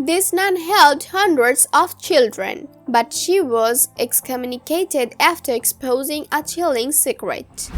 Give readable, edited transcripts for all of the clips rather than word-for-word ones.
This nun helped hundreds of children, but she was excommunicated after exposing a chilling secret.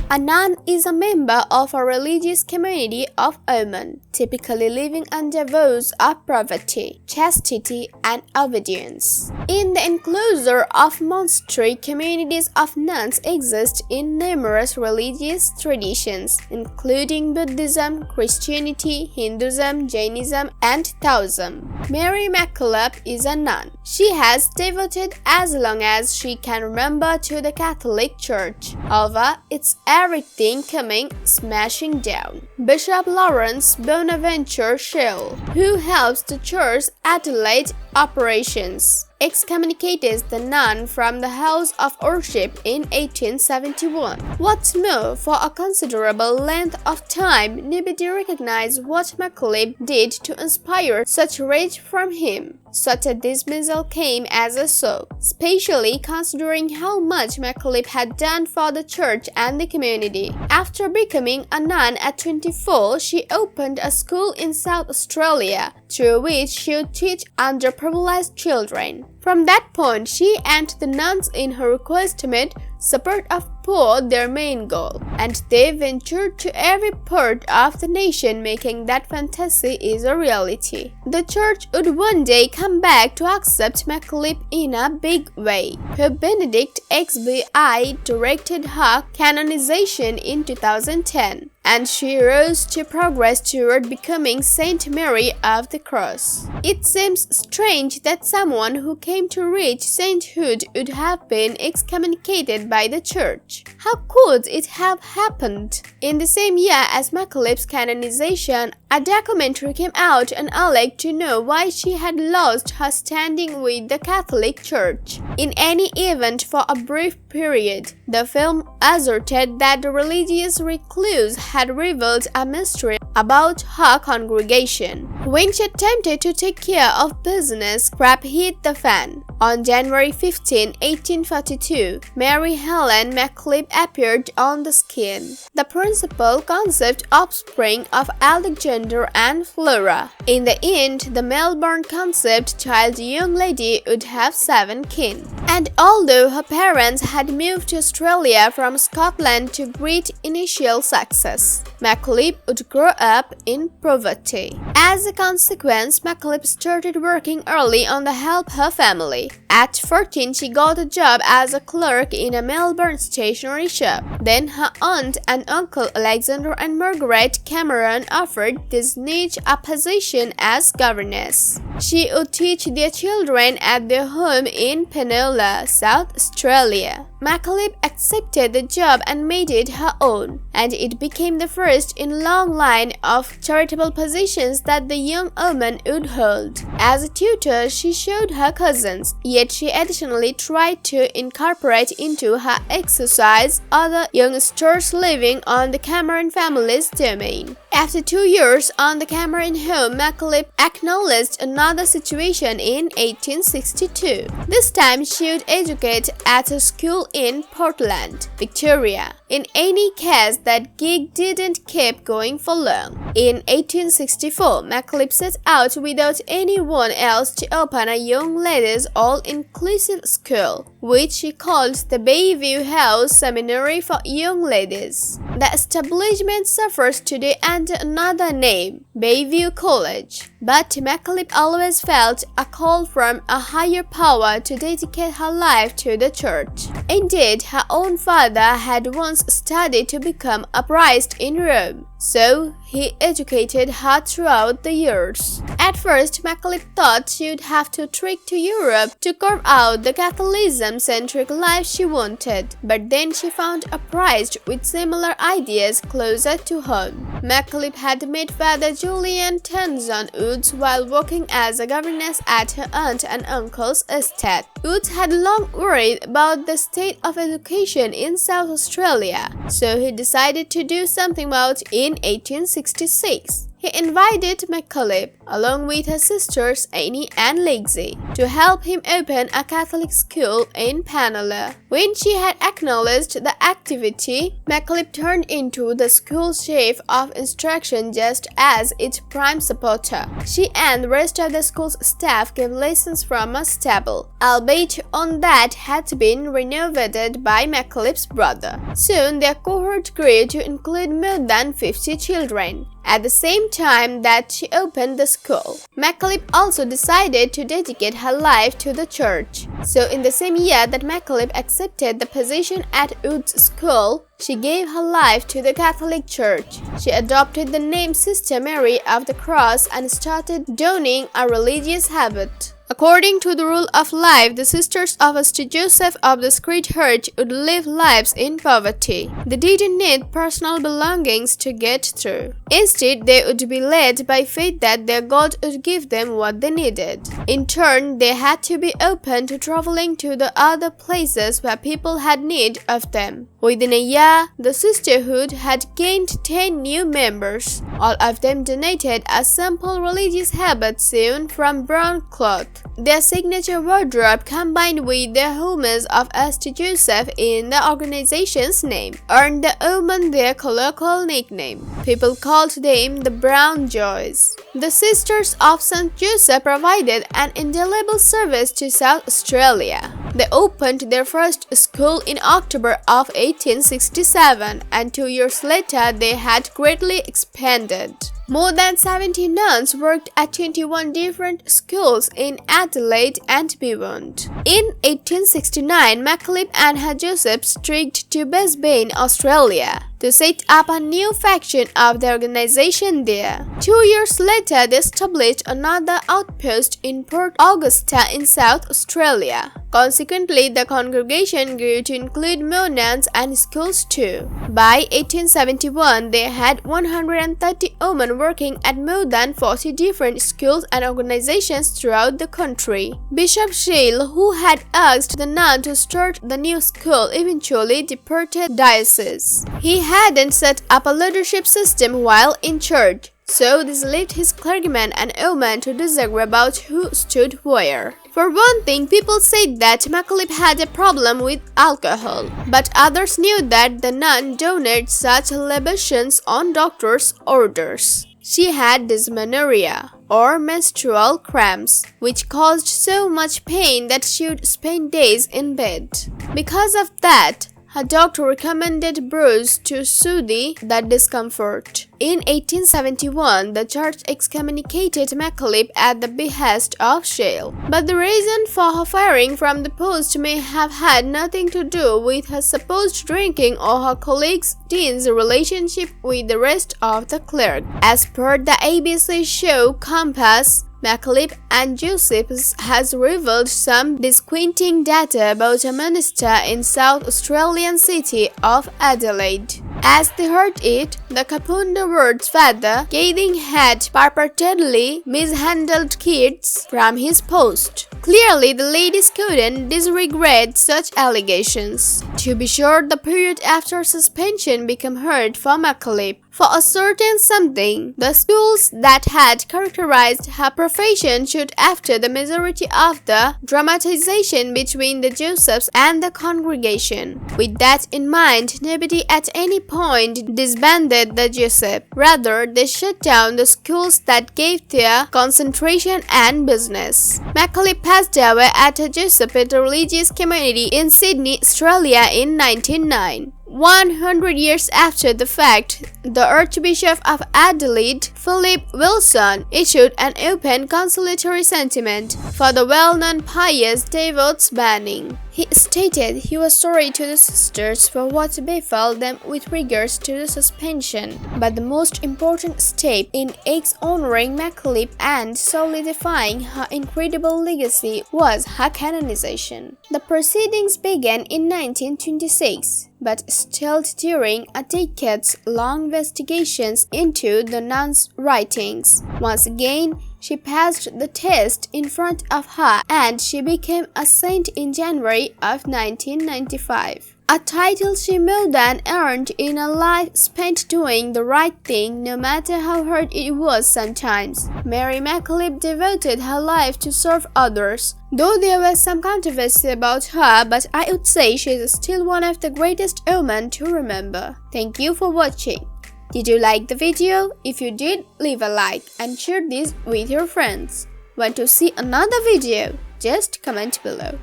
A nun is a member of a religious community of women, typically living under vows of poverty, chastity, and obedience. In the enclosure of monastery, communities of nuns exist in numerous religious traditions, including Buddhism, Christianity, Hinduism, Jainism, and Taoism. Mary MacKillop is a nun. She has devoted as long as she can remember to the Catholic Church. However, it's everything coming smashing down. Bishop Laurence Bonaventure Sheil, who helps the church's Adelaide operations, excommunicated the nun from the house of worship in 1871. What's more, for a considerable length of time, nobody recognized what MacKillop did to inspire such rage from him. Such a dismissal came as a shock, especially considering how much MacKillop had done for the church and the community. After becoming a nun at 24, she opened a school in South Australia, through which she would teach underprivileged children. From that point, she and the nuns in her estimate support of poor their main goal, and they ventured to every part of the nation, making that fantasy is a reality. The church would one day come back to accept MacKillop in a big way. Pope Benedict XVI directed her canonization in 2010, and she rose to progress toward becoming Saint Mary of the Cross. It seems strange that someone who came to reach sainthood would have been excommunicated by the church. How could it have happened? In the same year as MacKillop's canonization, a documentary came out and alleged to know why she had lost her standing with the Catholic Church. In any event, for a brief period, the film asserted that the religious recluse had revealed a mystery about her congregation. When she attempted to take care of business, crap hit the fan. On January 15, 1842, Mary Helen MacKillop appeared on the scene, the principal conceived offspring of Alexander and Flora. In the end, the Melbourne conceived child young lady would have 7 kin. And although her parents had moved to Australia from Scotland to great initial success, MacKillop would grow up in poverty. As a consequence, MacKillop started working early on to help her family. At 14, she got a job as a clerk in a Melbourne stationery shop. Then her aunt and uncle Alexander and Margaret Cameron offered this niche a position as governess. She would teach their children at their home in Penola, South Australia. MacKillop accepted the job and made it her own, and it became the first in a long line of charitable positions that the young woman would hold. As a tutor, she showed her cousins, yet she additionally tried to incorporate into her exercise other youngsters living on the Cameron family's domain. After 2 years on the Cameron home, MacKillop acknowledged another situation in 1862. This time, she would educate at a school in Portland, Victoria. In any case, that gig didn't keep going for long. In 1864, MacKillop set out without anyone else to open a young ladies' all-inclusive school, which she called the Bayview House Seminary for Young Ladies. The establishment suffers today under another name, Bayview College. But MacKillop always felt a call from a higher power to dedicate her life to the church. Indeed, her own father had once studied to become a priest in Rome, so he educated her throughout the years. At first, MacKillop thought she would have to trek to Europe to carve out the Catholicism-centric life she wanted, but then she found a priest with similar ideas closer to home. MacKillop had met Father Julian Tenzon Woods while working as a governess at her aunt and uncle's estate. Woods had long worried about the state of education in South Australia, so he decided to do something about it in 1866. He invited MacKillop, along with her sisters Annie and Lexie, to help him open a Catholic school in Penola. When she had acknowledged the activity, MacKillop turned into the school's chief of instruction just as its prime supporter. She and the rest of the school's staff gave lessons from a stable, albeit one that had been renovated by MacKillop's brother. Soon their cohort grew to include more than 50 children. At the same time that she opened the school, MacKillop also decided to dedicate her life to the church. So in the same year that MacKillop accepted the position at Wood's School, she gave her life to the Catholic Church. She adopted the name Sister Mary of the Cross and started donning a religious habit. According to the rule of life, the sisters of St. Joseph of the Sacred Heart would live lives in poverty. They didn't need personal belongings to get through. Instead, they would be led by faith that their God would give them what they needed. In turn, they had to be open to traveling to the other places where people had need of them. Within a year, the sisterhood had gained 10 new members. All of them donated a simple religious habit sewn from brown cloth. Their signature wardrobe, combined with the homage of St. Joseph in the organization's name, earned the women their colloquial nickname. People called them the Brown Joys. The Sisters of St. Joseph provided an indelible service to South Australia. They opened their first school in October of 1867, and 2 years later they had greatly expanded. More than 70 nuns worked at 21 different schools in Adelaide and beyond. In 1869, MacKillop and her Josephs trekked to Brisbane, Australia, to set up a new faction of the organization there. 2 years later, they established another outpost in Port Augusta in South Australia. Consequently, the congregation grew to include more nuns and schools too. By 1871, they had 130 women working at more than 40 different schools and organizations throughout the country. Bishop Sheil, who had asked the nun to start the new school, eventually departed diocese. He hadn't set up a leadership system while in charge, so this left his clergymen and women to disagree about who stood where. For one thing, people said that MacKillop had a problem with alcohol, but others knew that the nun donated such libations on doctors' orders. She had dysmenorrhea, or menstrual cramps, which caused so much pain that she would spend days in bed. Because of that, her doctor recommended brews to soothe the discomfort. In 1871, the church excommunicated MacKillop at the behest of Sheil. But the reason for her firing from the post may have had nothing to do with her supposed drinking or her colleague Dean's relationship with the rest of the clergy. As per the ABC show Compass, MacKillop and Josephs has revealed some disquieting data about a minister in South Australian city of Adelaide. As they heard it, the Kapunda ward's father, Gathing, had purportedly mishandled kids from his post. Clearly, the ladies couldn't disregard such allegations. To be sure, the period after suspension became hard for MacKillop. For a certain something, the schools that had characterized her profession showed after the majority of the dramatization between the Josephs and the congregation. With that in mind, nobody at any point disbanded the Joseph. Rather, they shut down the schools that gave their concentration and business. MacKillop passed away at a Josephite religious community in Sydney, Australia in 1909. 100 years after the fact, the Archbishop of Adelaide, Philip Wilson, issued an open consolatory sentiment for the well-known pious devotee's banning. He stated he was sorry to the sisters for what befell them with regards to the suspension, but the most important step in honoring MacKillop and solidifying her incredible legacy was her canonization. The proceedings began in 1926, but stalled during a decades-long investigations into the nun's writings. Once again, she passed the test in front of her and she became a saint in January of 1995. a title she more than earned in a life spent doing the right thing, no matter how hard it was sometimes. Mary MacKillop devoted her life to serve others. Though there was some controversy about her, but I would say she is still one of the greatest women to remember. Thank you for watching. Did you like the video? If you did, leave a like and share this with your friends. Want to see another video? Just comment below.